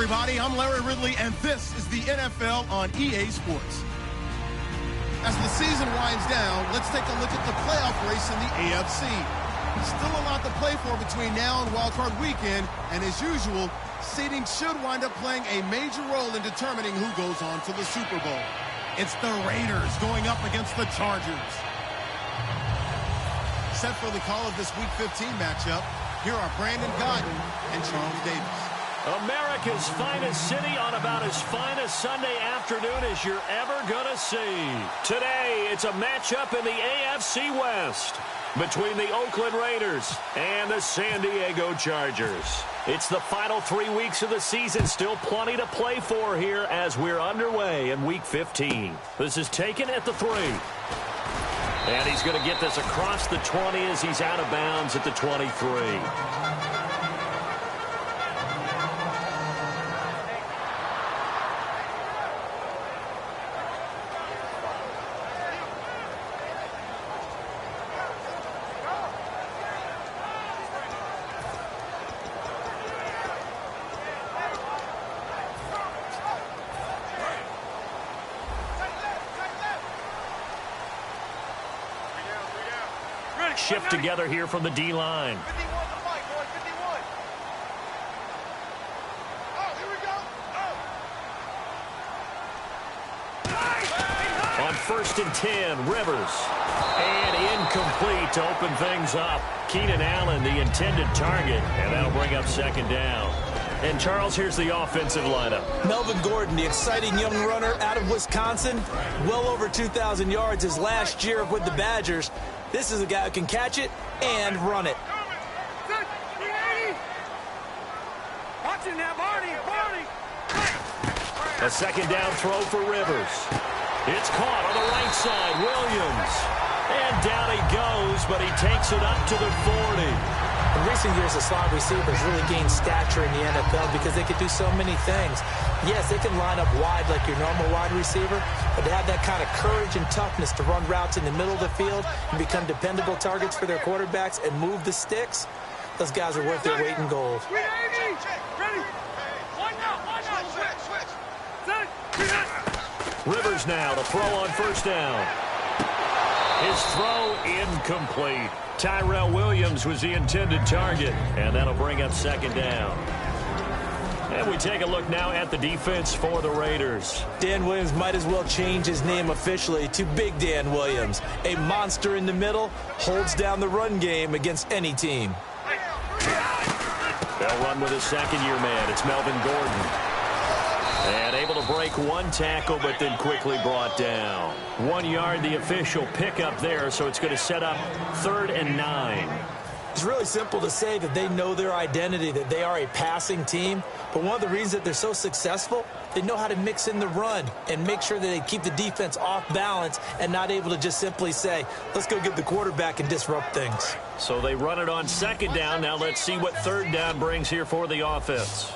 everybody. I'm Larry Ridley, and this is the NFL on EA Sports. As the season winds down, let's take a look at the playoff race in the AFC. Still a lot to play for between now and wildcard weekend, and as usual, seeding should wind up playing a major role in determining who goes on to the Super Bowl. It's the Raiders going up against the Chargers. Set for the call of this Week 15 matchup, here are Brandon Godden and Charles Davis. America's finest city on about as fine a Sunday afternoon as you're ever going to see. Today, it's a matchup in the AFC West between the Oakland Raiders and the San Diego Chargers. It's the final 3 weeks of the season. Still plenty to play for here as we're underway in Week 15. This is taken at the 3. And he's going to get this across the 20 as he's out of bounds at the 23. Shift together here from the D-line. On 1st and 10, Rivers. And incomplete to open things up. Keenan Allen, the intended target, and that'll bring up 2nd down. And, Charles, here's the offensive lineup. Melvin Gordon, the exciting young runner out of Wisconsin. Well over 2,000 yards his last year with the Badgers. This is a guy who can catch it and run it. A 2nd down throw for Rivers. It's caught on the right side. Williams. And down he goes, but he takes it up to the 40. In recent years, the slot receivers really gained stature in the NFL because they could do so many things. Yes, they can line up wide like your normal wide receiver, but to have that kind of courage and toughness to run routes in the middle of the field and become dependable targets for their quarterbacks and move the sticks, those guys are worth their weight in gold. Rivers now to throw on 1st down. His throw incomplete. Tyrell Williams was the intended target, and that'll bring up 2nd down. And we take a look now at the defense for the Raiders. Dan Williams might as well change his name officially to Big Dan Williams. A monster in the middle, holds down the run game against any team. They'll run with his 2nd-year man. It's Melvin Gordon. And able to break one tackle, but then quickly brought down. 1 yard, the official pickup there, so it's going to set up 3rd and 9. It's really simple to say that they know their identity, that they are a passing team. But one of the reasons that they're so successful, they know how to mix in the run and make sure that they keep the defense off balance and not able to just simply say, let's go get the quarterback and disrupt things. So they run it on 2nd down. Now let's see what 3rd down brings here for the offense.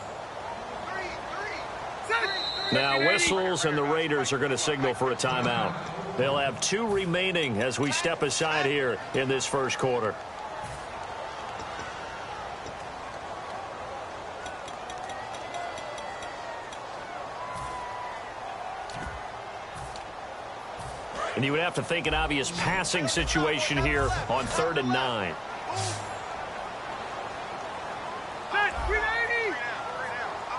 Now whistles, and the Raiders are going to signal for a timeout. They'll have 2 remaining as we step aside here in this 1st quarter. And you would have to think an obvious passing situation here on 3rd and 9.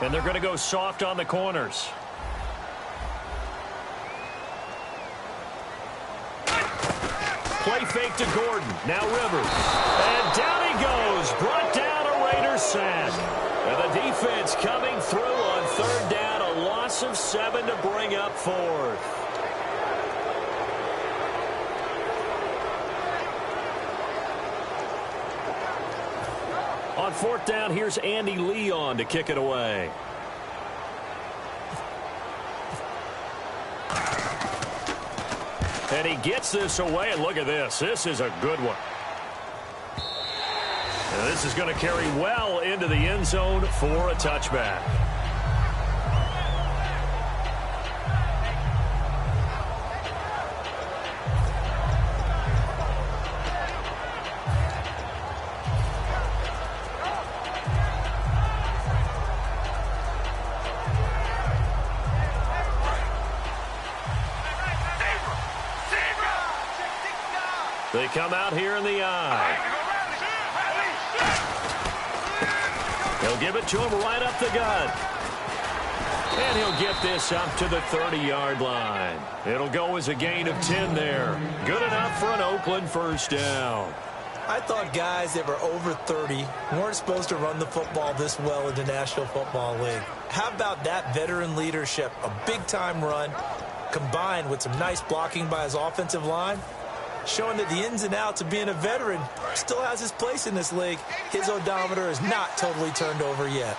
And they're going to go soft on the corners. Play fake to Gordon. Now Rivers. And down he goes. Brought down a Raiders sack. And the defense coming through on 3rd down. A loss of 7 to bring up 4th. On 4th down, here's Andy Leon to kick it away. And he gets this away, and look at this. This is a good one. And this is going to carry well into the end zone for a touchback. They come out here in the eye. He'll give it to him right up the gut. And he'll get this up to the 30-yard line. It'll go as a gain of 10 there. Good enough for an Oakland first down. I thought guys that were over 30 weren't supposed to run the football this well in the National Football League. How about that veteran leadership? A big-time run combined with some nice blocking by his offensive line, showing that the ins and outs of being a veteran still has his place in this league. His odometer is not totally turned over yet.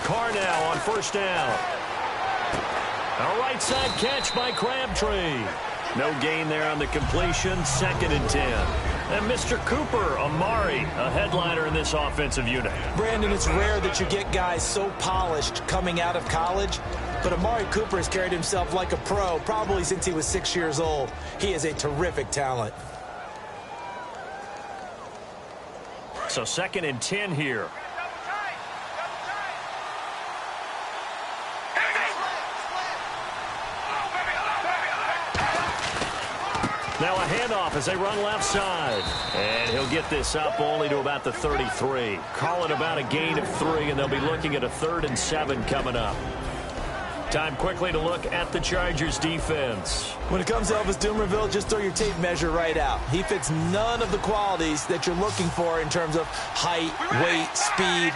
Carr now on first down. A right side catch by Crabtree. No gain there on the completion. 2nd and 10. And Mr. Cooper, Amari, a headliner in this offensive unit. Brandon, it's rare that you get guys so polished coming out of college, but Amari Cooper has carried himself like a pro probably since he was 6 years old. He is a terrific talent. So 2nd and 10 here. Now a handoff as they run left side. And he'll get this up only to about the 33. Call it about a gain of 3, and they'll be looking at a 3rd and 7 coming up. Time quickly to look at the Chargers defense. When it comes to Elvis Dumervil, just throw your tape measure right out. He fits none of the qualities that you're looking for in terms of height, weight, speed.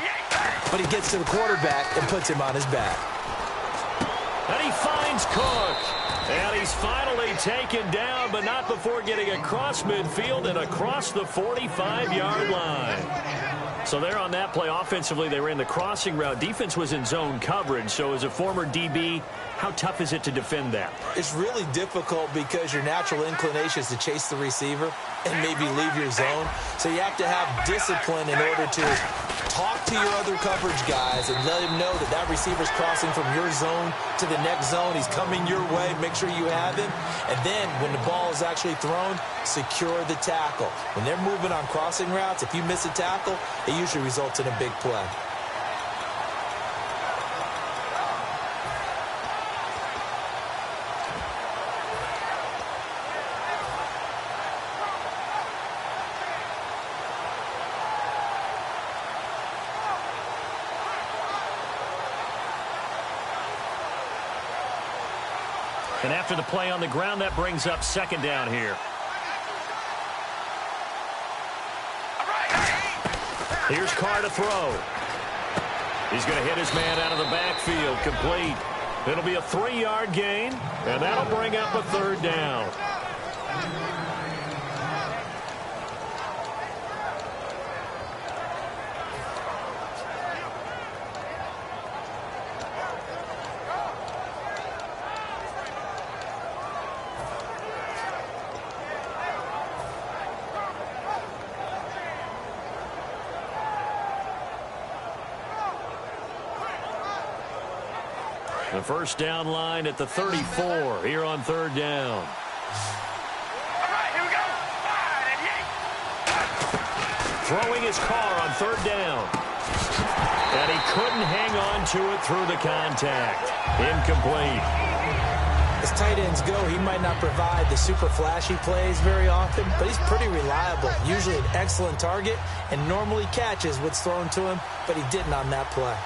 But he gets to the quarterback and puts him on his back. And he finds Cook. And he's finally taken down, but not before getting across midfield and across the 45-yard line. So there on that play, offensively, they ran the crossing route. Defense was in zone coverage. So as a former DB, how tough is it to defend that? It's really difficult because your natural inclination is to chase the receiver and maybe leave your zone. So you have to have discipline in order to talk to your other coverage guys and let him know that that receiver's crossing from your zone to the next zone. He's coming your way. Make sure you have him. And then when the ball is actually thrown, secure the tackle. When they're moving on crossing routes, if you miss a tackle, it usually results in a big play. And after the play on the ground, that brings up 2nd down here. Here's Carr to throw. He's going to hit his man out of the backfield, complete. It'll be a 3-yard gain, and that'll bring up a 3rd down. The first down line at the 34 here on 3rd down. Throwing his Carr on 3rd down. And he couldn't hang on to it through the contact. Incomplete. As tight ends go, he might not provide the super flashy plays very often, but he's pretty reliable. Usually an excellent target and normally catches what's thrown to him, but he didn't on that play.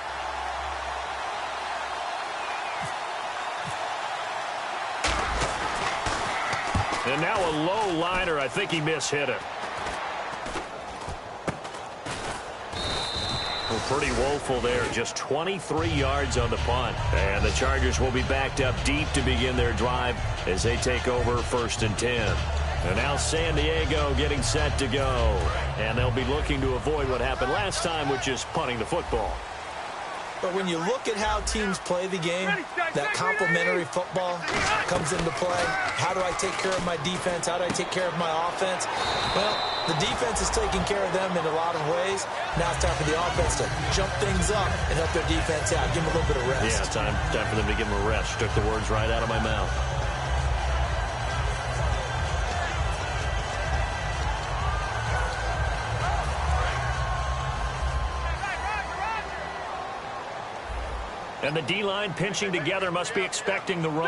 And now a low liner. I think he mishit it. Well, pretty woeful there. Just 23 yards on the punt. And the Chargers will be backed up deep to begin their drive as they take over 1st and 10. And now San Diego getting set to go. And they'll be looking to avoid what happened last time, which is punting the football. But when you look at how teams play the game, that complementary football comes into play. How do I take care of my defense? How do I take care of my offense? Well, the defense is taking care of them in a lot of ways. Now it's time for the offense to jump things up and help their defense out. Give them a little bit of rest. Yeah, time for them to give them a rest. Took the words right out of my mouth. And the D-line pinching together, must be expecting the run.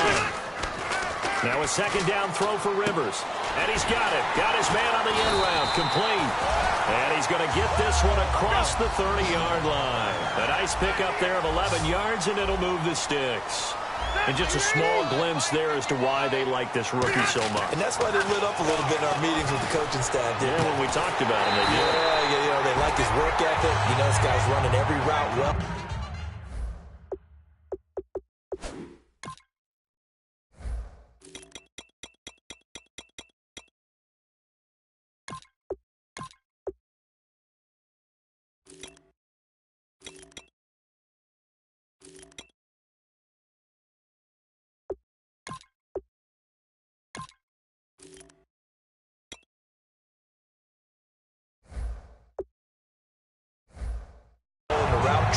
Now a second down throw for Rivers. And he's got it. Got his man on the end route. Complete. And he's going to get this one across the 30-yard line. A nice pickup there of 11 yards, and it'll move the sticks. And just a small glimpse there as to why they like this rookie so much. And that's why they lit up a little bit in our meetings with the coaching staff. Yeah, when we talked about him, they did. Yeah, you know, they like his work ethic. You know, this guy's running every route well.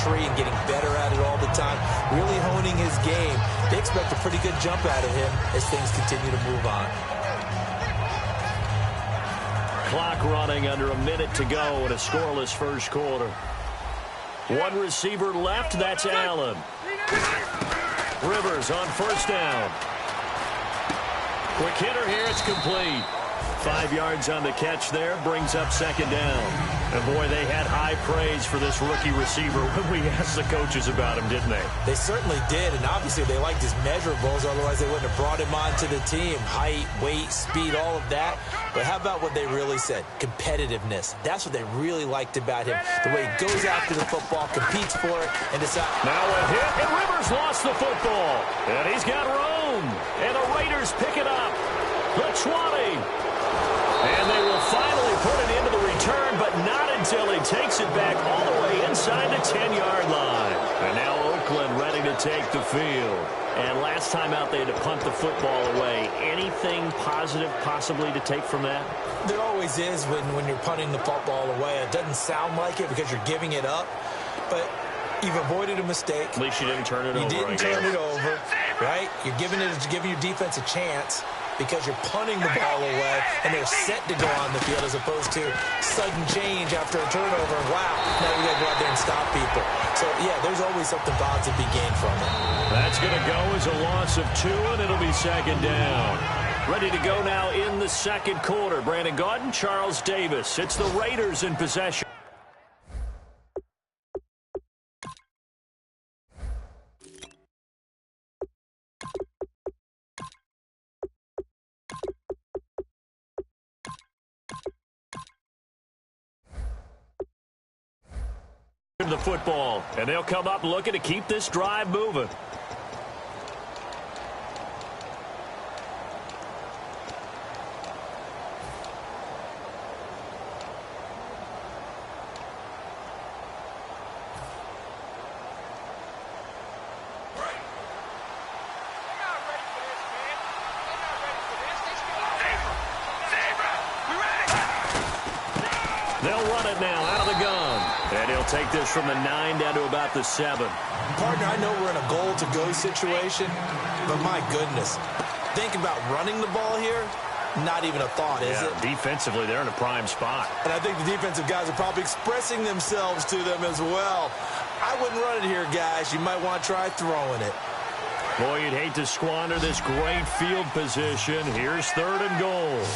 And getting better at it all the time, really honing his game. They expect a pretty good jump out of him as things continue to move on. Clock running, under a minute to go in a scoreless first quarter. One receiver left, that's Allen. Rivers on first down. Quick hitter here, it's complete. 5 yards on the catch there, brings up second down. And boy, they had high praise for this rookie receiver when we asked the coaches about him, didn't they? They certainly did, and obviously they liked his measurables, otherwise they wouldn't have brought him onto the team. Height, weight, speed, all of that. But how about what they really said? Competitiveness. That's what they really liked about him. The way he goes after the football, competes for it, and decides. Now a hit, and Rivers lost the football. And he's got room. And the Raiders pick it up. The 20. And they will finally put it into the return, but not until he takes it back all the way inside the 10-yard line. And now Oakland ready to take the field. And last time out, they had to punt the football away. Anything positive possibly to take from that? There always is when you're punting the football away. It doesn't sound like it because you're giving it up, but you've avoided a mistake. At least you didn't turn it over. You didn't turn it over, right? You're giving your defense a chance because you're punting the ball away, and they're set to go on the field as opposed to sudden change after a turnover. Wow, now we got to go out there and stop people. So, yeah, there's always something positive to be gained from it. That's going to go as a loss of 2, and it'll be second down. Ready to go now in the second quarter. Brandon Gaudin, Charles Davis. It's the Raiders in possession. The football, and they'll come up looking to keep this drive moving. They'll run it now out of the gun. And he'll take this from the 9 down to about the 7. Partner, I know we're in a goal-to-go situation, but my goodness, thinking about running the ball here, not even a thought, is it? Defensively, they're in a prime spot. And I think the defensive guys are probably expressing themselves to them as well. I wouldn't run it here, guys. You might want to try throwing it. Boy, you'd hate to squander this great field position. Here's 3rd and goal.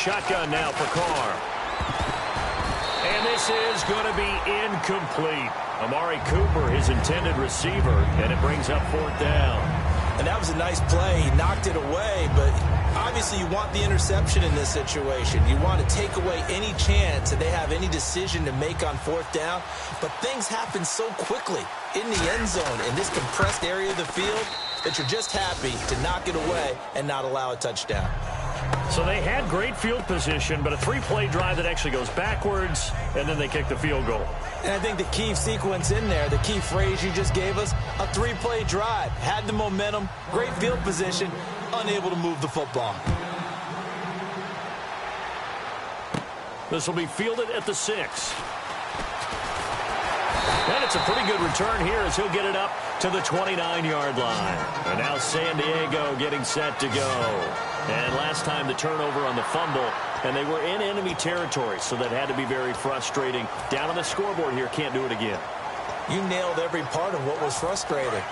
Shotgun now for Carr. And this is going to be incomplete. Amari Cooper, his intended receiver, and it brings up 4th down. And that was a nice play. He knocked it away, but obviously you want the interception in this situation. You want to take away any chance that they have any decision to make on 4th down. But things happen so quickly in the end zone in this compressed area of the field that you're just happy to knock it away and not allow a touchdown. So they had great field position, but a 3-play drive that actually goes backwards, and then they kick the field goal. And I think the key sequence in there, the key phrase you just gave us, a 3-play drive. Had the momentum, great field position, unable to move the football. This will be fielded at the 6. And it's a pretty good return here as he'll get it up to the 29-yard line. And now San Diego getting set to go. And last time the turnover on the fumble, and they were in enemy territory, so that had to be very frustrating. Down on the scoreboard here, can't do it again. You nailed every part of what was frustrating.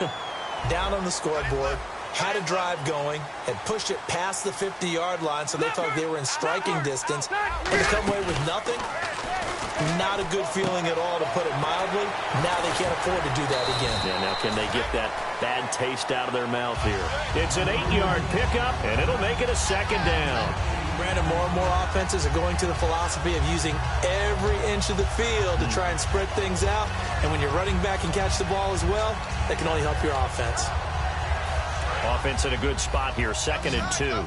Down on the scoreboard, had a drive going, had pushed it past the 50-yard line so they felt they were in striking distance, and to come away with nothing, not a good feeling at all, to put it mildly. Now they can't afford to do that again. Yeah, now can they get that bad taste out of their mouth here? It's an 8-yard pickup, and it'll make it a second down. Brandon, more and more offenses are going to the philosophy of using every inch of the field to try and spread things out. And when you're running back and catch the ball as well, that can only help your offense. Offense in a good spot here, 2nd and 2.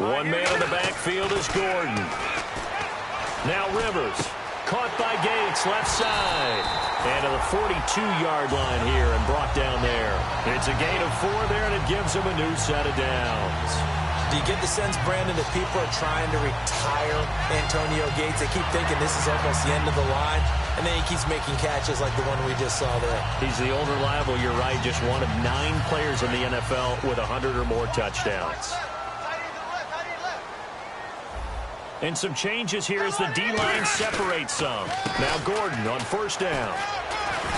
One man in the backfield is Gordon. Now Rivers, caught by Gates, left side. And to the 42-yard line here and brought down there. It's a gain of 4 there, and it gives him a new set of downs. Do you get the sense, Brandon, that people are trying to retire Antonio Gates? They keep thinking this is almost the end of the line, and then he keeps making catches like the one we just saw there. He's the old reliable, you're right, just one of 9 players in the NFL with 100 or more touchdowns. And some changes here as the D-line separates some. Now Gordon on 1st down.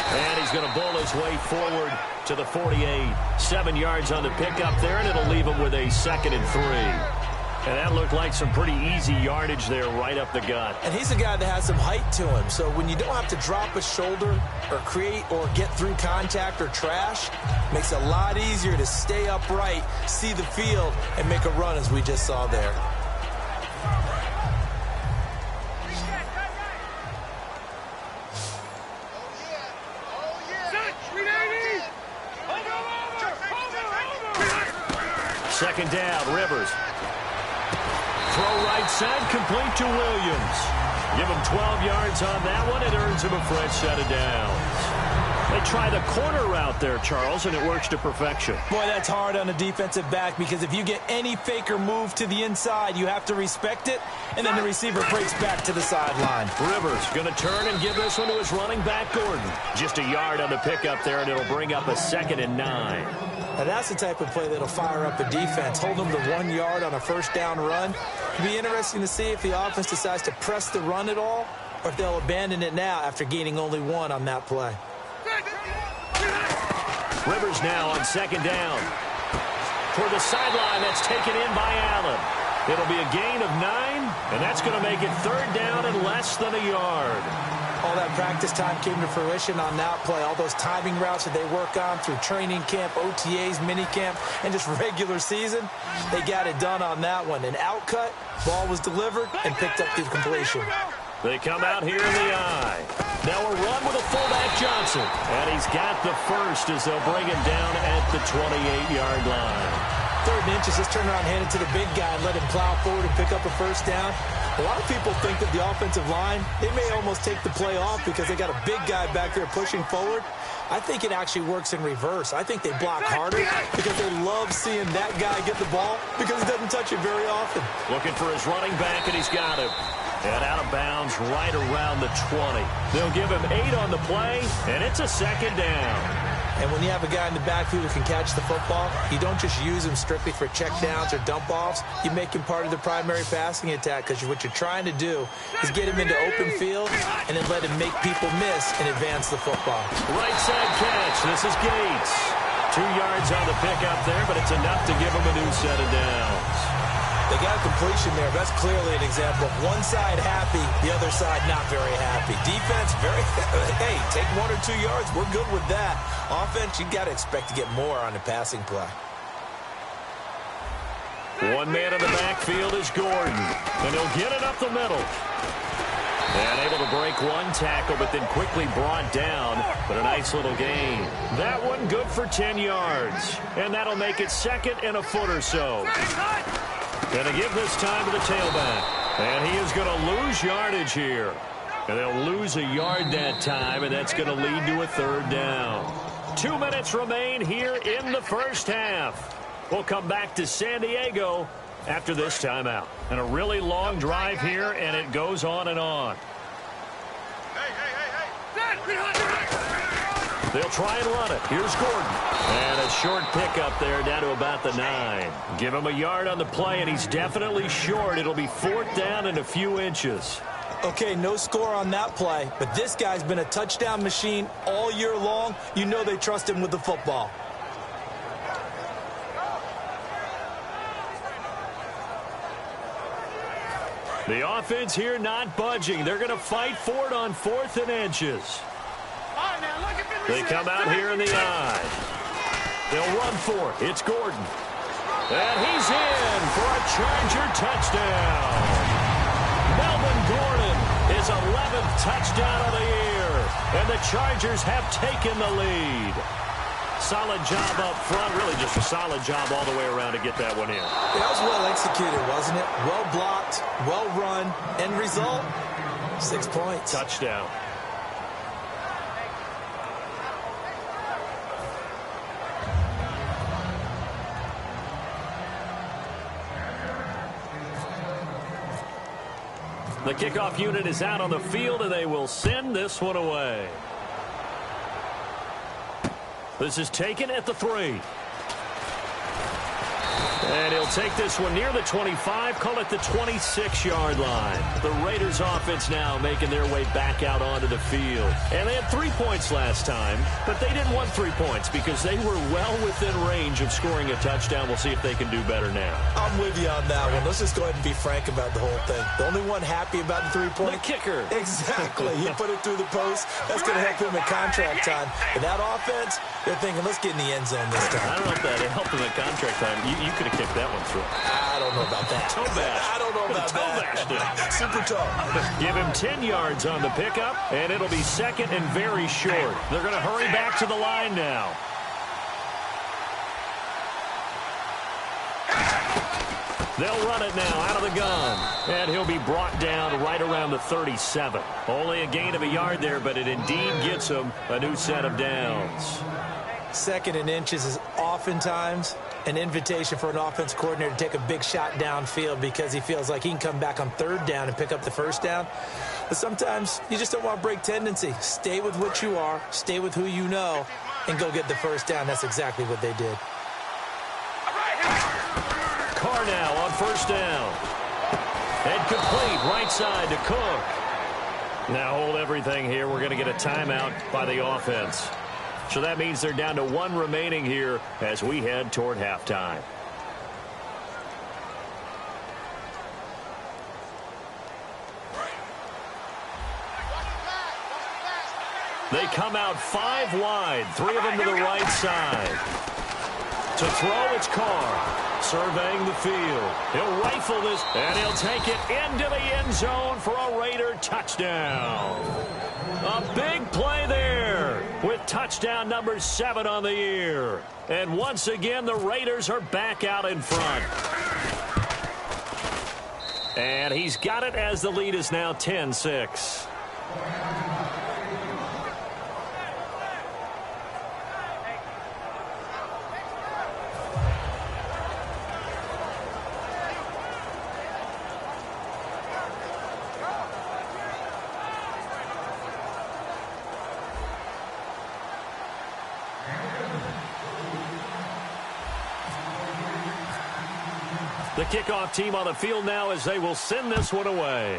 And he's going to bowl his way forward to the 48. 7 yards on the pickup there, and it'll leave him with a 2nd and 3. And that looked like some pretty easy yardage there right up the gut. And he's a guy that has some height to him. So when you don't have to drop a shoulder or create or get through contact or trash, makes it a lot easier to stay upright, see the field, and make a run as we just saw there. Second down, Rivers. Throw right side, complete to Williams. Give him 12 yards on that one. It earns him a fresh set of downs. They try the corner route there, Charles, and it works to perfection. Boy, that's hard on a defensive back, because if you get any fake or move to the inside, you have to respect it, and then the receiver breaks back to the sideline. Rivers going to turn and give this one to his running back, Gordon. Just a yard on the pickup there, and it'll bring up a 2nd and 9. Now, that's the type of play that'll fire up a defense. Hold them to 1 yard on a 1st down run. It'll be interesting to see if the offense decides to press the run at all, or if they'll abandon it now after gaining only 1 on that play. Rivers now on 2nd down. Toward the sideline, that's taken in by Allen. It'll be a gain of 9, and that's going to make it 3rd down and less than a yard. All that practice time came to fruition on that play. All those timing routes that they work on through training camp, OTAs, minicamp, and just regular season, they got it done on that one. An outcut, ball was delivered, and picked up the completion. They come out here in the eye. Now a run with a fullback Johnson. And he's got the first as they'll bring him down at the 28-yard line. 3rd and inches, just turn around and hand it to the big guy and let him plow forward and pick up a 1st down. A lot of people think that the offensive line, they may almost take the play off because they got a big guy back there pushing forward. I think it actually works in reverse. I think they block harder because they love seeing that guy get the ball because he doesn't touch it very often. Looking for his running back, and he's got him. And out of bounds right around the 20. They'll give him 8 on the play, and it's a 2nd down. And when you have a guy in the backfield who can catch the football, you don't just use him strictly for checkdowns or dump-offs. You make him part of the primary passing attack, because what you're trying to do is get him into open field and then let him make people miss and advance the football. Right side catch. This is Gates. 2 yards on the pickup there, but it's enough to give him a new set of downs. They got a completion there. That's clearly an example of one side happy, the other side not very happy. Defense, hey, take 1 or 2 yards. We're good with that. Offense, you got to expect to get more on the passing play. One man in the backfield is Gordon, and he'll get it up the middle. And able to break 1 tackle, but then quickly brought down. But a nice little gain. That one good for 10 yards. And that'll make it 2nd and a foot or so. Going to give this time to the tailback. And he is going to lose yardage here. And they'll lose a yard that time, and that's going to lead to a 3rd down. 2 minutes remain here in the 1st half. We'll come back to San Diego after this timeout. And a really long drive here, and it goes on and on. They'll try and run it. Here's Gordon. And a short pickup there down to about the 9. Give him a yard on the play, and he's definitely short. It'll be 4th down and a few inches. Okay, no score on that play, but this guy's been a touchdown machine all year long. You know they trust him with the football. The offense here not budging. They're going to fight for it on 4th and inches. They come out here in the eye. They'll run for it. It's Gordon. And he's in for a Charger touchdown. Melvin Gordon, his 11th touchdown of the year. And the Chargers have taken the lead. Solid job up front. Really just a solid job all the way around to get that one in. That was well executed, wasn't it? Well blocked, well run. End result, 6 points. Touchdown. The kickoff unit is out on the field, and they will send this one away. This is taken at the 3. And he'll take this one near the 25, call it the 26-yard line. The Raiders offense now making their way back out onto the field. And they had 3 points last time, but they didn't want 3 points because they were well within range of scoring a touchdown. We'll see if they can do better now. I'm with you on that one. Let's just go ahead and be frank about the whole thing. The only one happy about the 3-point. The kicker. Exactly. He put it through the post. That's going to help him at contract time. But that offense, they're thinking, let's get in the end zone this time. I don't know if that helped him at contract time. You could have kicked that one through. I don't know about that. Toe bash. I don't know about that. Super toe. Give him 10 yards on the pickup, and it'll be second and very short. They're going to hurry back to the line now. They'll run it now out of the gun. And he'll be brought down right around the 37. Only a gain of a yard there, but it indeed gets him a new set of downs. 2nd and inches is oftentimes an invitation for an offense coordinator to take a big shot downfield because he feels like he can come back on 3rd down and pick up the 1st down. But sometimes you just don't want to break tendency. Stay with what you are, stay with who you know, and go get the 1st down. That's exactly what they did. Carr now on 1st down. And complete right side to Cook. Now hold everything here. We're going to get a timeout by the offense. So that means they're down to 1 remaining here as we head toward halftime. They come out 5 wide, 3 of them to the right side. To throw, it's Carr. Surveying the field. He'll rifle this, and he'll take it into the end zone for a Raider touchdown. A big play there with touchdown number 7 on the year. And once again, the Raiders are back out in front. And he's got it as the lead is now 10-6. The kickoff team on the field now as they will send this one away.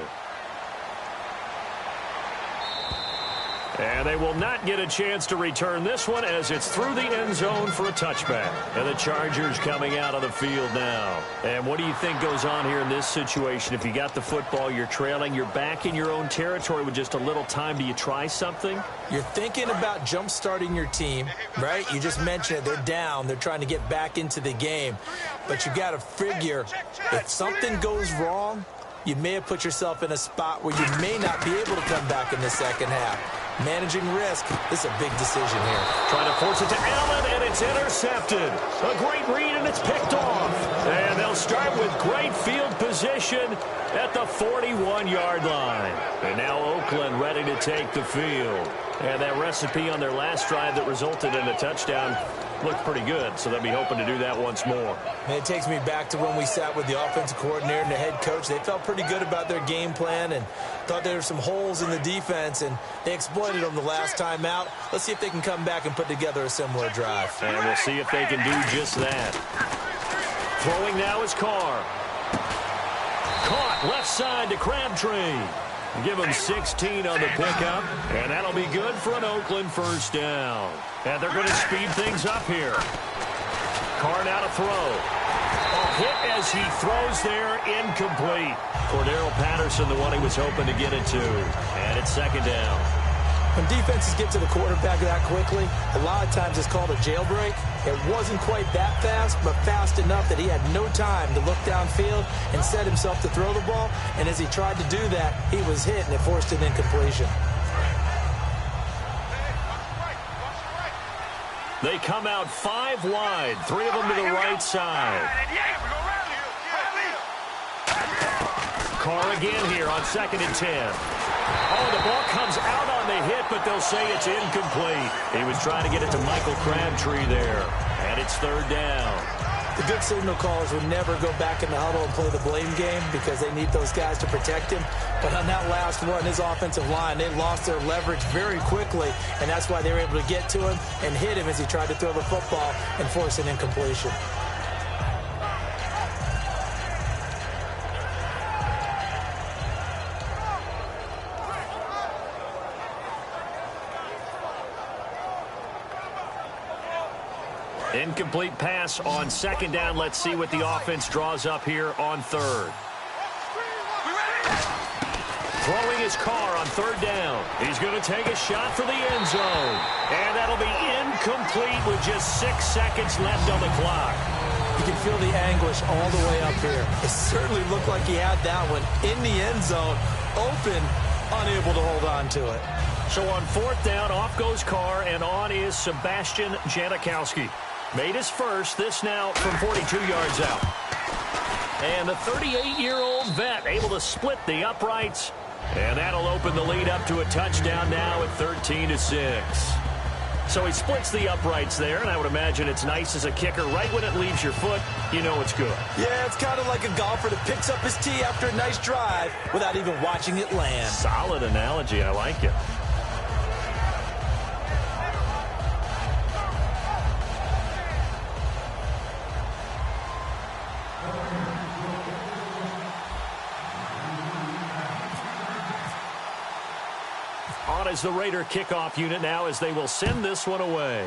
And they will not get a chance to return this one as it's through the end zone for a touchback. And the Chargers coming out on the field now. And what do you think goes on here in this situation? If you got the football, you're trailing, you're back in your own territory with just a little time. Do you try something? You're thinking about jump-starting your team, right? You just mentioned it. They're down. They're trying to get back into the game. But you got to figure if something goes wrong, you may have put yourself in a spot where you may not be able to come back in the second half. Managing risk, this is a big decision here. Trying to force it to Allen, and it's intercepted. A great read, and it's picked off. And they'll start with great field position at the 41-yard line. And now Oakland ready to take the field. And that recipe on their last drive that resulted in a touchdown looked pretty good, so they'll be hoping to do that once more. And it takes me back to when we sat with the offensive coordinator and the head coach. They felt pretty good about their game plan and thought there were some holes in the defense, and they exploited them the last time out. Let's see if they can come back and put together a similar drive. And we'll see if they can do just that. Throwing now is Carr. Caught left side to Crabtree. Give him 16 on the pickup, and that'll be good for an Oakland first down. And they're going to speed things up here. Carr now to throw. Hit as he throws there, incomplete. Cordero Patterson, the one he was hoping to get it to. And it's second down. When defenses get to the quarterback that quickly, a lot of times it's called a jailbreak. It wasn't quite that fast, but fast enough that he had no time to look downfield and set himself to throw the ball. And as he tried to do that, he was hit, and it forced an incompletion. They come out 5 wide, 3 of them to the right side. Carr again here on 2nd and 10. Oh, the ball comes out on the hit, but they'll say it's incomplete. He was trying to get it to Michael Crabtree there, and it's 3rd down. The good signal callers would never go back in the huddle and play the blame game because they need those guys to protect him. But on that last one, his offensive line, they lost their leverage very quickly, and that's why they were able to get to him and hit him as he tried to throw the football and force an incompletion. Incomplete pass on 2nd down. Let's see what the offense draws up here on 3rd. Throwing his Carr on 3rd down. He's going to take a shot for the end zone. And that'll be incomplete with just 6 seconds left on the clock. You can feel the anguish all the way up here. It certainly looked like he had that one in the end zone, open, unable to hold on to it. So on 4th down, off goes Carr, and on is Sebastian Janikowski. Made his first, this now from 42 yards out. And the 38-year-old vet able to split the uprights. And that'll open the lead up to a touchdown now at 13-6. So he splits the uprights there, and I would imagine it's nice as a kicker. Right when it leaves your foot, you know it's good. Yeah, it's kind of like a golfer that picks up his tee after a nice drive without even watching it land. Solid analogy. I like it. On is the Raider kickoff unit now as they will send this one away.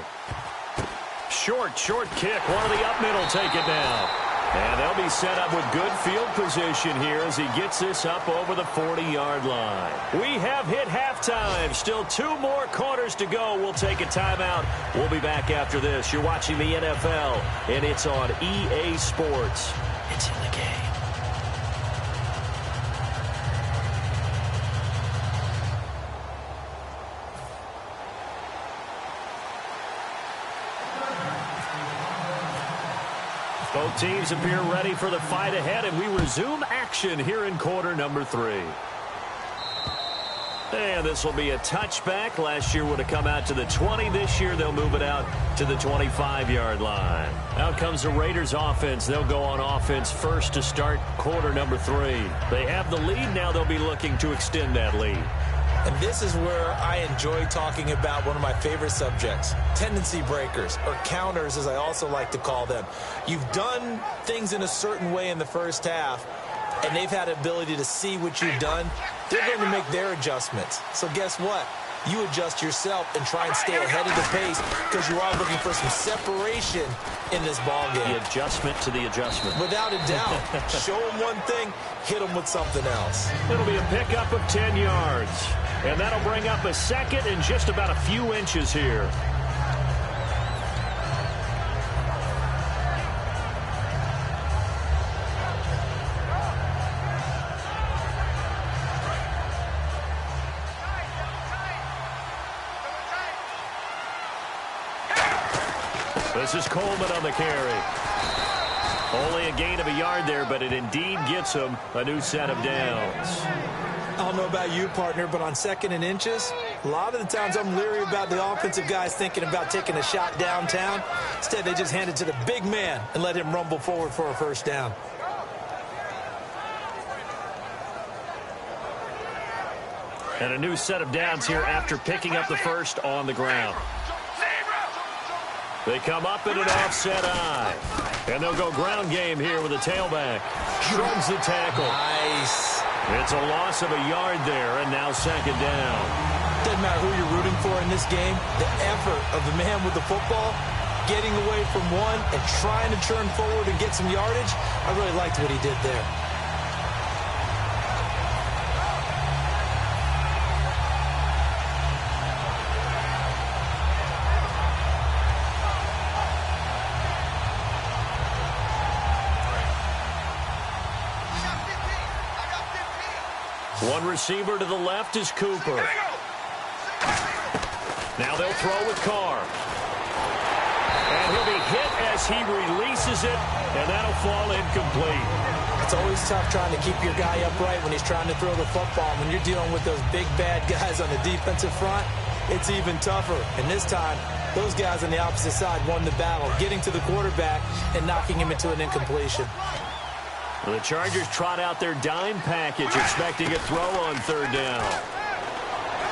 Short kick. One of the up middle take it down. And they'll be set up with good field position here as he gets this up over the 40-yard line. We have hit halftime. Still 2 more quarters to go. We'll take a timeout. We'll be back after this. You're watching the NFL, and it's on EA Sports. It's in the game. Both teams appear ready for the fight ahead, and we resume action here in quarter number 3. And this will be a touchback. Last year would have come out to the 20. This year they'll move it out to the 25-yard line. Out comes the Raiders offense. They'll go on offense first to start quarter number 3. They have the lead. Now they'll be looking to extend that lead. And this is where I enjoy talking about one of my favorite subjects, tendency breakers, or counters as I also like to call them. You've done things in a certain way in the first half, and they've had the ability to see what you've done. They're going to make their adjustments. So guess what? You adjust yourself and try and stay ahead of the pace because you are looking for some separation in this ballgame. The adjustment to the adjustment. Without a doubt. Show them one thing, hit them with something else. It'll be a pickup of 10 yards. And that'll bring up a second and just about a few inches here. This is Coleman on the carry. Only a gain of a yard there, but it indeed gets him a new set of downs. I don't know about you, partner, but on 2nd and inches, a lot of the times I'm leery about the offensive guys thinking about taking a shot downtown. Instead, they just hand it to the big man and let him rumble forward for a first down. And a new set of downs here after picking up the first on the ground. They come up in an offset eye. And they'll go ground game here with a tailback. Shrugs the tackle. Nice. It's a loss of a yard there, and now second down. Doesn't matter who you're rooting for in this game. The effort of the man with the football, getting away from one and trying to turn forward and get some yardage, I really liked what he did there. One receiver to the left is Cooper. Now they'll throw with Carr. And he'll be hit as he releases it, and that'll fall incomplete. It's always tough trying to keep your guy upright when he's trying to throw the football. When you're dealing with those big, bad guys on the defensive front, it's even tougher. And this time, those guys on the opposite side won the battle, getting to the quarterback and knocking him into an incompletion. Well, the Chargers trot out their dime package, expecting a throw on third down.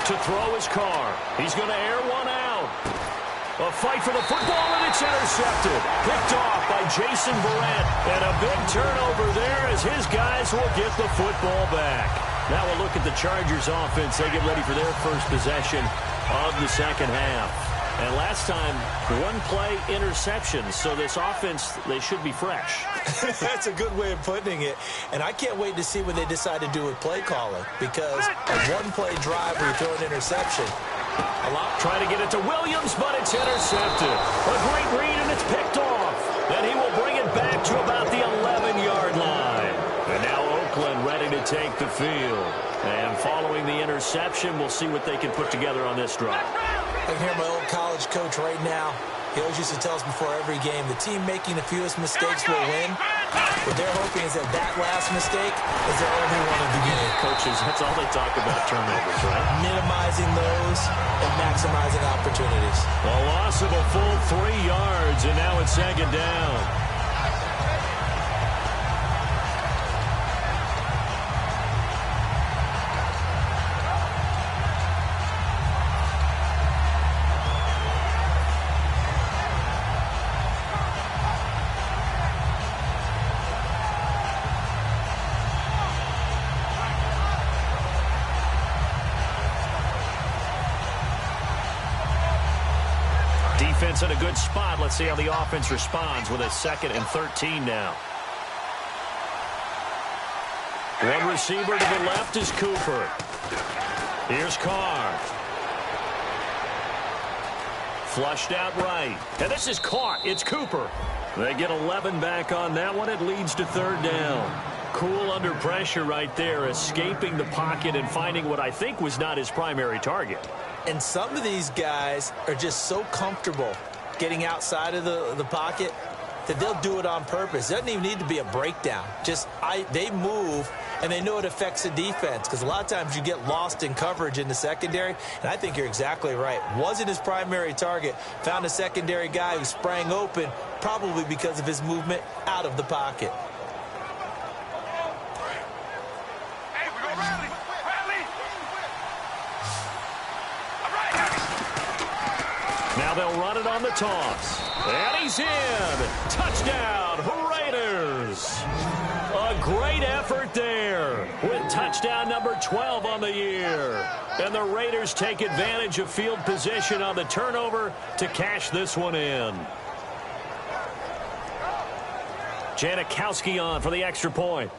To throw is Carr. He's going to air one out. A fight for the football, and it's intercepted. Picked off by Jason Verrett. And a big turnover there as his guys will get the football back. Now we'll look at the Chargers offense. They get ready for their first possession of the second half. And last time, one-play interceptions. So this offense, they should be fresh. That's a good way of putting it. And I can't wait to see what they decide to do with play calling. Because a one-play drive where you throw an interception. A lot trying to get it to Williams, but it's intercepted. A great read, and it's picked off. And he will bring it back to about the 11-yard line. And now Oakland ready to take the field. And following the interception, we'll see what they can put together on this drive. I can hear my old college coach right now. He always used to tell us before every game, the team making the fewest mistakes will win. What they're hoping is that that last mistake is their only one of the game. Coaches, that's all they talk about, turnovers, right? Minimizing those and maximizing opportunities. A loss of a full 3 yards, and now it's second down. Defense in a good spot. Let's see how the offense responds with a 2nd and 13 now. One receiver to the left is Cooper. Here's Carr. Flushed out right. And this is caught. It's Cooper. They get 11 back on that one. It leads to third down. Cool under pressure right there, escaping the pocket and finding what I think was not his primary target. And some of these guys are just so comfortable getting outside of the pocket that they'll do it on purpose. It doesn't even need to be a breakdown. They move, and they know it affects the defense because a lot of times you get lost in coverage in the secondary, and I think you're exactly right. Wasn't his primary target. Found a secondary guy who sprang open, probably because of his movement out of the pocket. Now they'll run it on the toss. And he's in. Touchdown, Raiders. A great effort there with touchdown number 12 on the year. And the Raiders take advantage of field position on the turnover to cash this one in. Janikowski on for the extra point.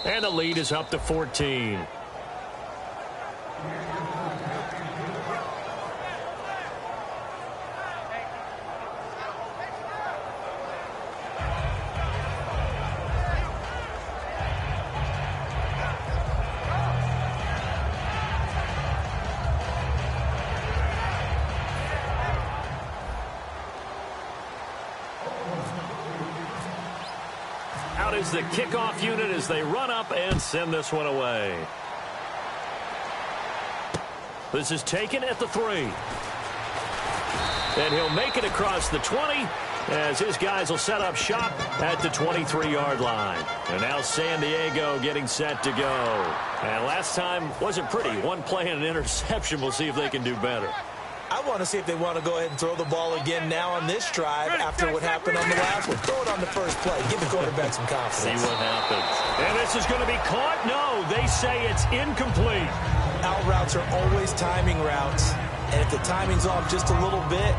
And the lead is up to 14. Out is the kickoff unit as they run up and send this one away. This is taken at the 3. And he'll make it across the 20 as his guys will set up shop at the 23-yard line. And now San Diego getting set to go. And last time wasn't pretty. One play and an interception. We'll see if they can do better. I want to see if they want to go ahead and throw the ball again now on this drive after what happened on the last one. Throw it on the first play. Give the quarterback some confidence. See what happens. And this is going to be caught. No, they say it's incomplete. Out routes are always timing routes. And if the timing's off just a little bit,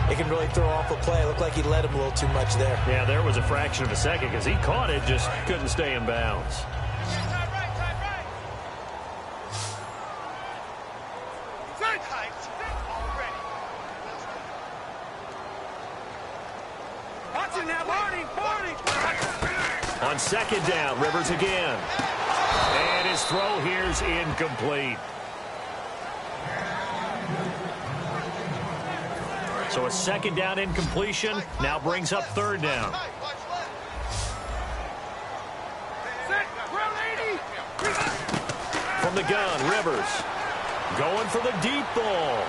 it can really throw off a play. It looked like he let him a little too much there. Yeah, there was a fraction of a second because he caught it, just couldn't stay in bounds. On second down, Rivers again. And his throw here's incomplete. So a second down incompletion now brings up third down. From the gun, Rivers going for the deep ball.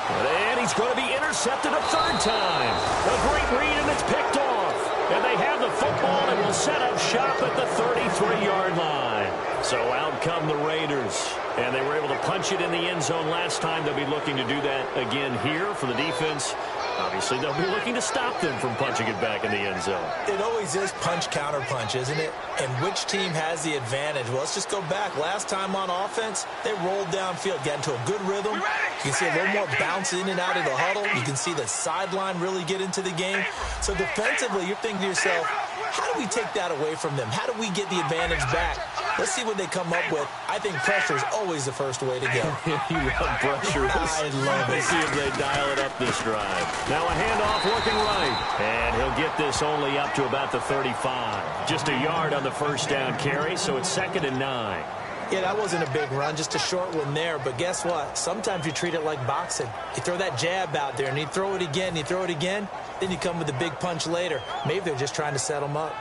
And he's going to be intercepted a third time. A great read, and it's picked off. And they have the football and will set up shop at the 33-yard line. So out come the Raiders. And they were able to punch it in the end zone last time. They'll be looking to do that again here for the defense. Obviously, they'll be looking to stop them from punching it back in the end zone. It always is punch, counter punch, isn't it? And which team has the advantage? Well, let's just go back. Last time on offense, they rolled downfield, got into a good rhythm. You can see a little more bounce in and out of the huddle. You can see the sideline really get into the game. So defensively, you're thinking to yourself, how do we take that away from them? How do we get the advantage back? Let's see what they come up with. I think pressure is always the first way to go. You love pressure. I love it. Let's see if they dial it up this drive. Now a handoff looking right. And he'll get this only up to about the 35. Just a yard on the first down carry, so it's 2nd and 9. Yeah, that wasn't a big run, just a short one there. But guess what? Sometimes you treat it like boxing. You throw that jab out there, and you throw it again, and you throw it again. Then you come with a big punch later. Maybe they're just trying to set them up.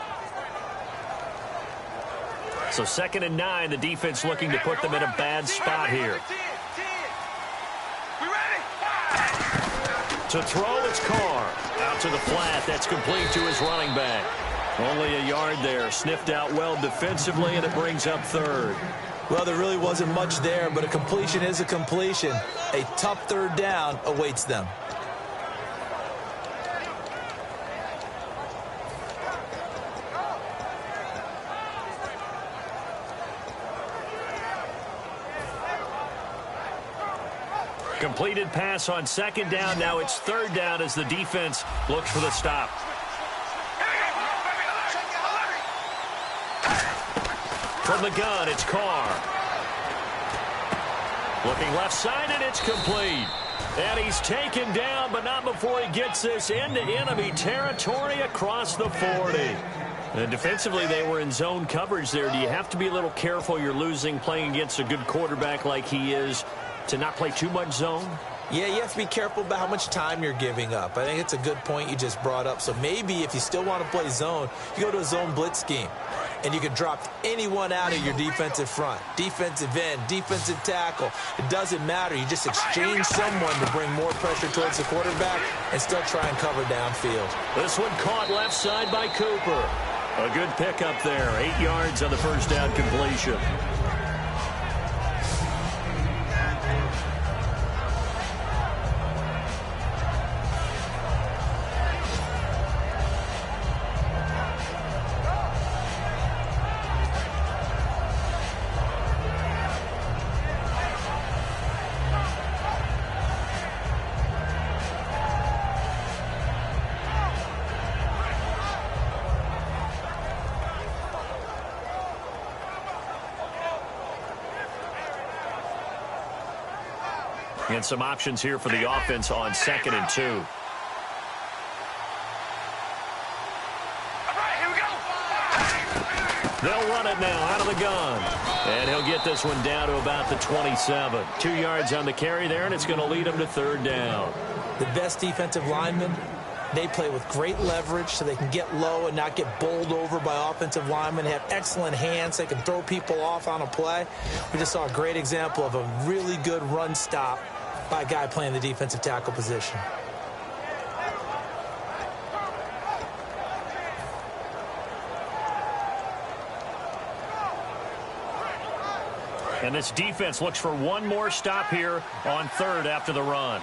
So 2nd and 9, the defense looking to put them in a bad spot here. To throw, it's Carr. Out to the flat. That's complete to his running back. Only a yard there. Sniffed out well defensively, and it brings up third. Well, there really wasn't much there, but a completion is a completion. A tough third down awaits them. Completed pass on 2nd down. Now it's 3rd down as the defense looks for the stop. From the gun, it's Carr. Looking left side, and it's complete. And he's taken down, but not before he gets this into enemy territory across the 40. And defensively, they were in zone coverage there. Do you have to be a little careful? You're losing playing against a good quarterback like he is to not play too much zone? Yeah, you have to be careful about how much time you're giving up. I think it's a good point you just brought up. So maybe if you still want to play zone, you go to a zone blitz scheme. And you can drop anyone out of your defensive front. Defensive end, defensive tackle. It doesn't matter. You just exchange someone to bring more pressure towards the quarterback and still try and cover downfield. This one caught left side by Cooper. A good pickup there. 8 yards on the first down completion. And some options here for the offense on 2nd and 2. They'll run it now out of the gun. And he'll get this one down to about the 27. 2 yards on the carry there, and it's going to lead him to 3rd down. The best defensive linemen, they play with great leverage so they can get low and not get bowled over by offensive linemen. They have excellent hands. They can throw people off on a play. We just saw a great example of a really good run stop by a guy playing the defensive tackle position. And this defense looks for one more stop here on third after the run.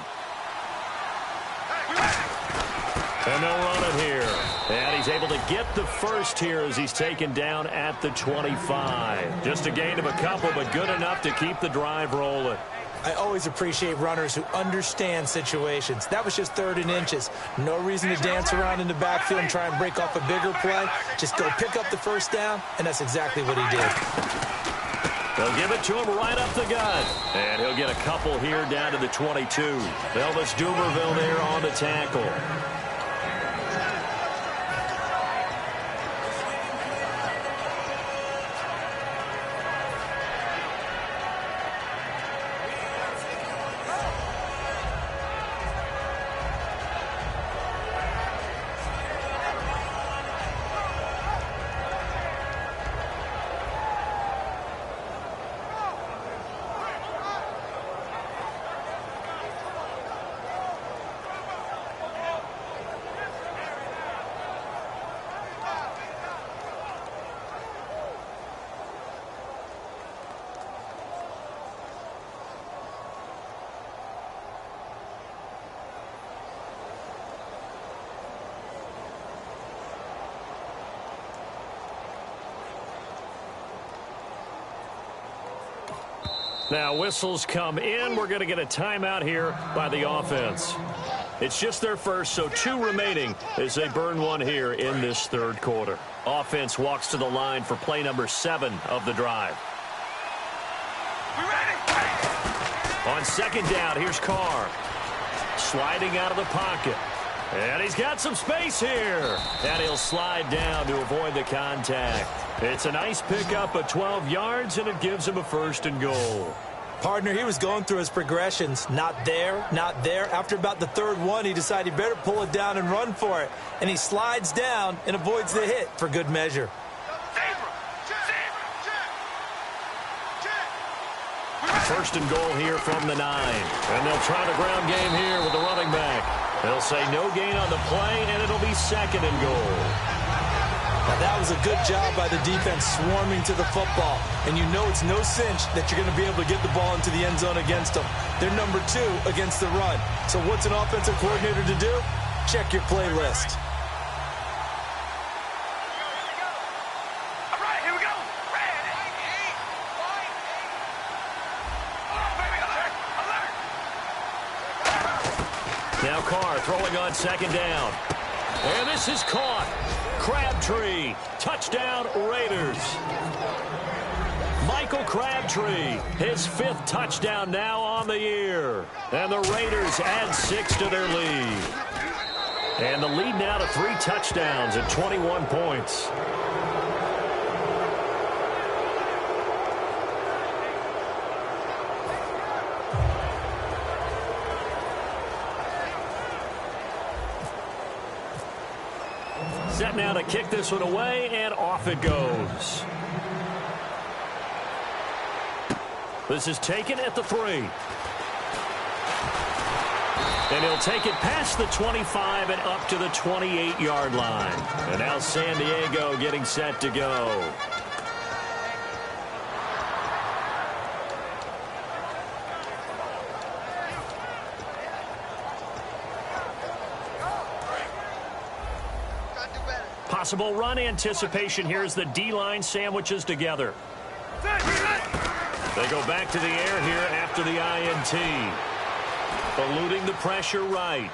And they'll run it here. And he's able to get the first here as he's taken down at the 25. Just a gain of a couple, but good enough to keep the drive rolling. I always appreciate runners who understand situations. That was just third and inches. No reason to dance around in the backfield and try and break off a bigger play. Just go pick up the first down, and that's exactly what he did. They'll give it to him right up the gut. And he'll get a couple here down to the 22. Elvis Dumerville there on the tackle. Now whistles come in. We're going to get a timeout here by the offense. It's just their first, so 2 remaining as they burn one here in this third quarter. Offense walks to the line for play number 7 of the drive. On second down, here's Carr. Sliding out of the pocket. And he's got some space here. And he'll slide down to avoid the contact. It's a nice pickup of 12 yards, and it gives him a 1st and goal. Partner, he was going through his progressions. Not there, not there. After about the third one, he decided he better pull it down and run for it. And he slides down and avoids the hit for good measure. First and goal here from the 9. And they'll try the ground game here with the running back. They'll say no gain on the play, and it'll be 2nd and goal. Now, that was a good job by the defense swarming to the football. And you know it's no cinch that you're going to be able to get the ball into the end zone against them. They're number 2 against the run. So what's an offensive coordinator to do? Check your playlist. Now Carr throwing on second down. And this is caught. Crabtree. Touchdown, Raiders. Michael Crabtree, his 5th touchdown now on the year. And the Raiders add 6 to their lead. And the lead now to 3 touchdowns at 21 points. Set now to kick this one away, and off it goes. This is taken at the 3. And he'll take it past the 25 and up to the 28-yard line. And now San Diego getting set to go. Possible run anticipation here as the D-line sandwiches together. They go back to the air here after the INT. Eluding the pressure right.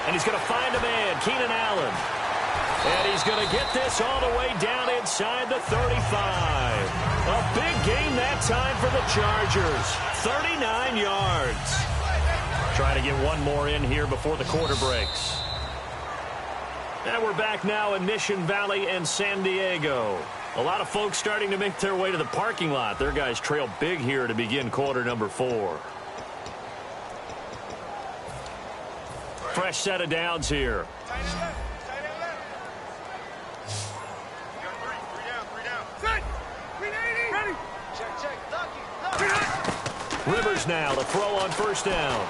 And he's going to find a man, Keenan Allen. And he's going to get this all the way down inside the 35. A big gain that time for the Chargers. 39 yards. Trying to get one more in here before the quarter breaks. And we're back now in Mission Valley and San Diego. A lot of folks starting to make their way to the parking lot. Their guys trail big here to begin quarter number 4. Fresh set of downs here. Rivers now to throw on first down.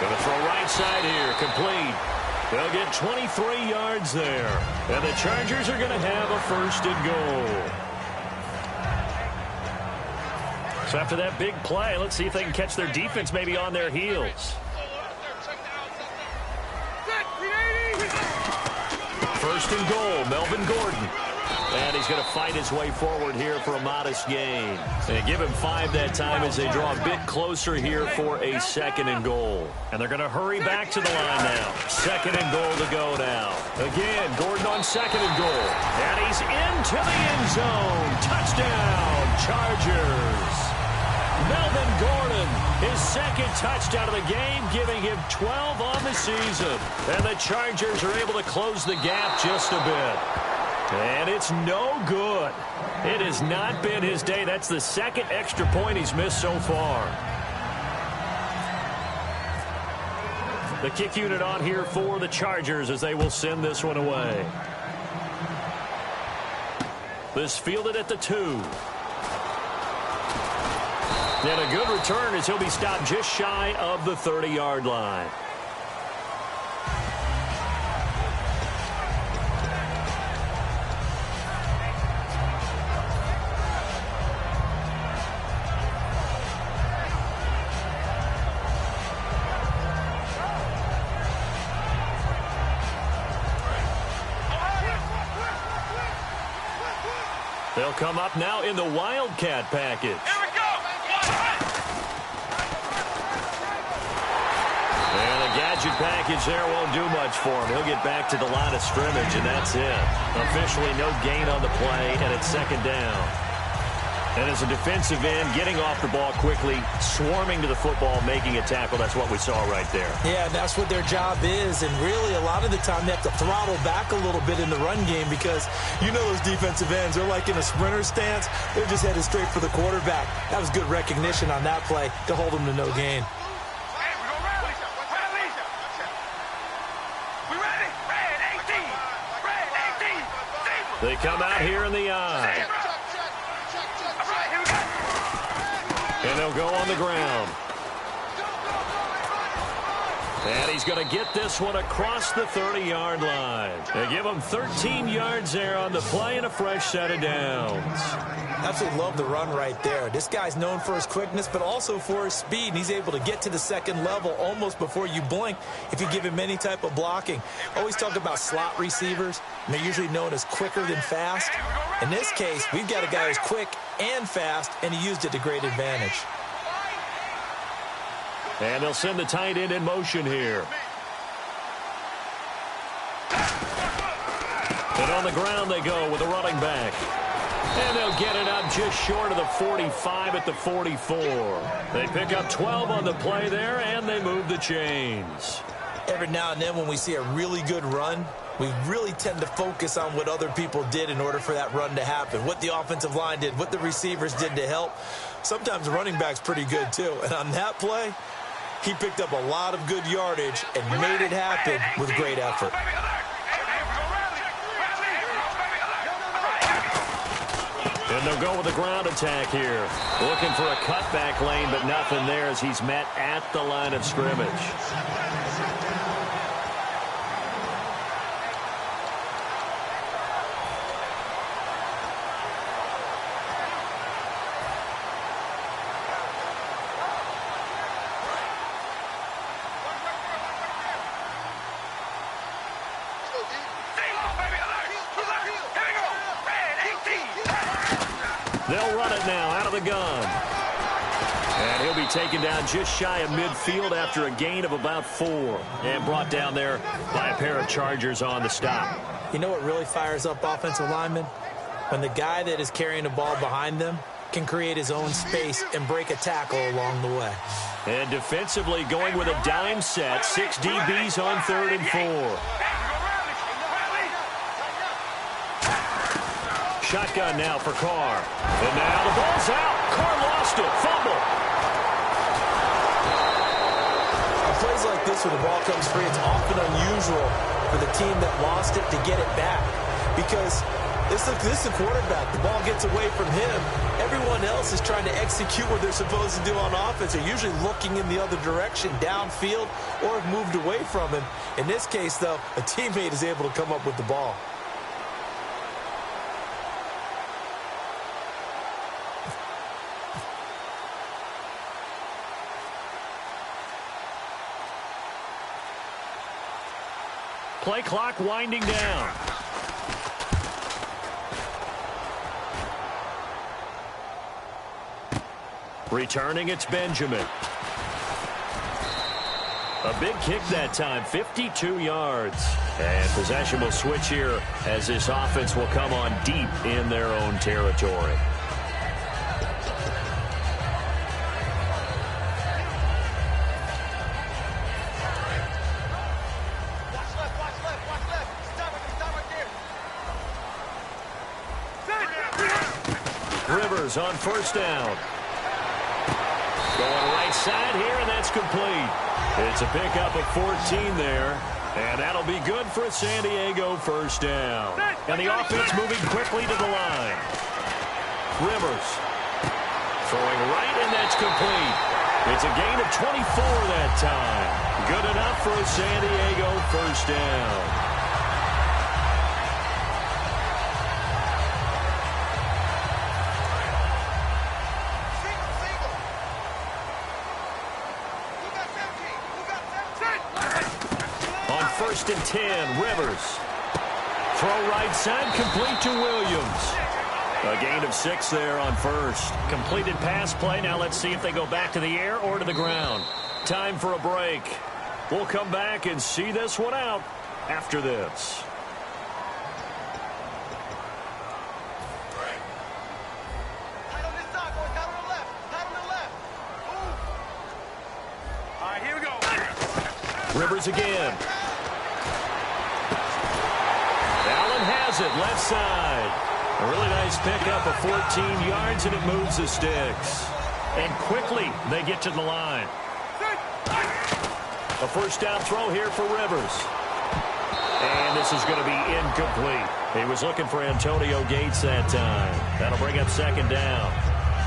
Going to throw right side here, complete. They'll get 23 yards there. And the Chargers are going to have a 1st and goal. So after that big play, let's see if they can catch their defense maybe on their heels. First and goal, Melvin Gordon. And he's going to fight his way forward here for a modest gain. And give him 5 that time as they draw a bit closer here for a second and goal. And they're going to hurry back to the line now. Second and goal to go now. Again, Gordon on second and goal. And he's into the end zone. Touchdown, Chargers. Melvin Gordon, his second touchdown of the game, giving him 12 on the season. And the Chargers are able to close the gap just a bit. And it's no good. It has not been his day. That's the second extra point he's missed so far. The kick unit on here for the Chargers as they will send this one away. This fielded at the 2. And a good return as he'll be stopped just shy of the 30-yard line. They'll come up now in the Wildcat package. Here we go. And the gadget package there won't do much for him. He'll get back to the line of scrimmage, and that's it. Officially no gain on the play, and it's second down. And as a defensive end, getting off the ball quickly, swarming to the football, making a tackle, that's what we saw right there. Yeah, that's what their job is. And really, a lot of the time, they have to throttle back a little bit in the run game because you know those defensive ends, they're like in a sprinter stance. They're just headed straight for the quarterback. That was good recognition on that play to hold them to no gain. They come out here in the eye. And they'll go on the ground. And he's going to get this one across the 30-yard line. They give him 13 yards there on the play and a fresh set of downs. Absolutely love the run right there. This guy's known for his quickness, but also for his speed. And he's able to get to the second level almost before you blink if you give him any type of blocking. Always talk about slot receivers, and they're usually known as quicker than fast. In this case, we've got a guy who's quick and fast, and he used it to great advantage. And they'll send the tight end in motion here. And on the ground they go with a running back. And they'll get it up just short of the 45 at the 44. They pick up 12 on the play there, and they move the chains. Every now and then when we see a really good run, we really tend to focus on what other people did in order for that run to happen, what the offensive line did, what the receivers did to help. Sometimes the running back's pretty good, too. And on that play, he picked up a lot of good yardage and made it happen with great effort. And they'll go with a ground attack here. Looking for a cutback lane, but nothing there as he's met at the line of scrimmage. They'll run it now out of the gun. And he'll be taken down just shy of midfield after a gain of about 4. And brought down there by a pair of Chargers on the stop. You know what really fires up offensive linemen? When the guy that is carrying the ball behind them can create his own space and break a tackle along the way. And defensively going with a dime set. 6 DBs on 3rd and 4. Shotgun now for Carr. And now the ball's out. Carr lost it. Fumble. On plays like this where the ball comes free, it's often unusual for the team that lost it to get it back. Because this is the quarterback. The ball gets away from him. Everyone else is trying to execute what they're supposed to do on offense. They're usually looking in the other direction, downfield, or have moved away from him. In this case, though, a teammate is able to come up with the ball. Play clock winding down. Returning, it's Benjamin. A big kick that time, 52 yards. And possession will switch here as this offense will come on deep in their own territory. Rivers on first down. Going right side here, and that's complete. It's a pickup of 14 there, and that'll be good for a San Diego first down. And the offense moving quickly to the line. Rivers throwing right, and that's complete. It's a gain of 24 that time. Good enough for a San Diego first down. First and 10, Rivers. Throw right side, complete to Williams. A gain of 6 there on first. Completed pass play. Now let's see if they go back to the air or to the ground. Time for a break. We'll come back and see this one out after this. All right, here we go. Rivers again. Has it left side. A really nice pickup of 14 yards, and it moves the sticks. And quickly they get to the line. A first down throw here for Rivers. And this is going to be incomplete. He was looking for Antonio Gates that time. That'll bring up second down.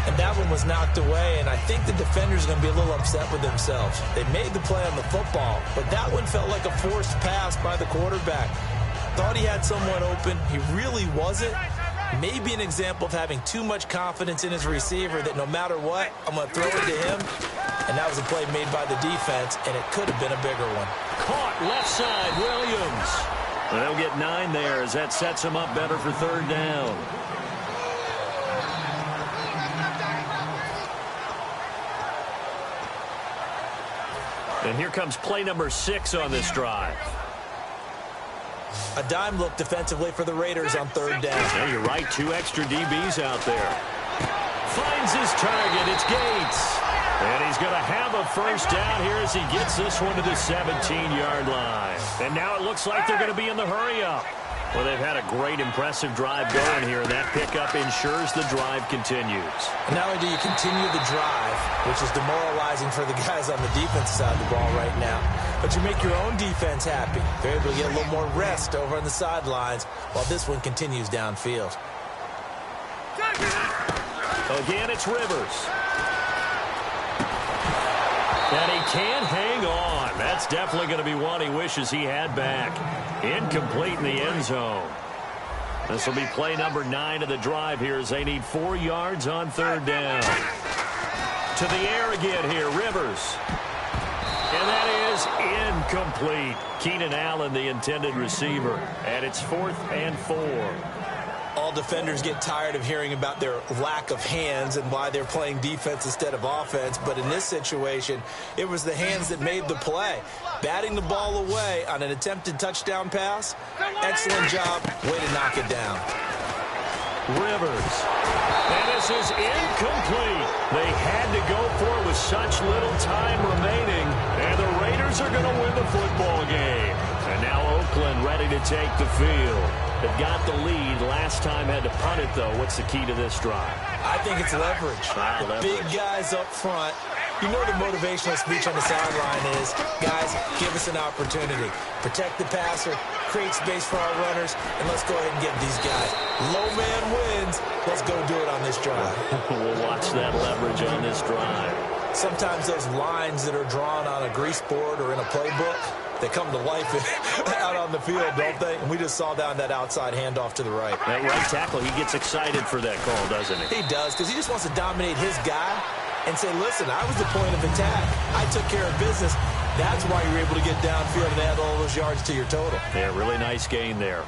And that one was knocked away, and I think the defender's going to be a little upset with themselves. They made the play on the football, but that one felt like a forced pass by the quarterback. Thought he had someone open. He really wasn't. Maybe an example of having too much confidence in his receiver that no matter what, I'm going to throw it to him. And that was a play made by the defense, and it could have been a bigger one. Caught left side, Williams. And they'll get 9 there as that sets them up better for third down. And here comes play number 6 on this drive. A dime look defensively for the Raiders on third down. Yeah, you're right. 2 extra DBs out there. Finds his target. It's Gates. And he's going to have a first down here as he gets this one to the 17-yard line. And now it looks like they're going to be in the hurry-up. Well, they've had a great, impressive drive going here, and that pickup ensures the drive continues. And not only do you continue the drive, which is demoralizing for the guys on the defensive side of the ball right now, but you make your own defense happy. They're able to get a little more rest over on the sidelines while this one continues downfield. Again, it's Rivers. And he can't hang on. That's definitely going to be one he wishes he had back. Incomplete in the end zone. This will be play number 9 of the drive here as they need 4 yards on third down. To the air again here, Rivers. And that is incomplete. Keenan Allen, the intended receiver. And it's 4th and 4. All defenders get tired of hearing about their lack of hands and why they're playing defense instead of offense. But in this situation, it was the hands that made the play. Batting the ball away on an attempted touchdown pass. Excellent job. Way to knock it down. Rivers. And this is incomplete. They had to go for it with such little time remaining. And the Raiders are going to win the football game. And now Oakland ready to take the field. They've got the lead. Last time had to punt it, though. What's the key to this drive? I think it's leverage. The big guys up front. You know the motivational speech on the sideline is, guys, give us an opportunity. Protect the passer, create space for our runners, and let's go ahead and get these guys. Low man wins. Let's go do it on this drive. We'll watch that leverage on this drive. Sometimes those lines that are drawn on a grease board or in a playbook, they come to life out on the field, don't they? And we just saw down that outside handoff to the right. That right tackle, he gets excited for that call, doesn't he? He does, because he just wants to dominate his guy and say, listen, I was the point of attack. I took care of business. That's why you're able to get downfield and add all those yards to your total. Yeah, really nice gain there.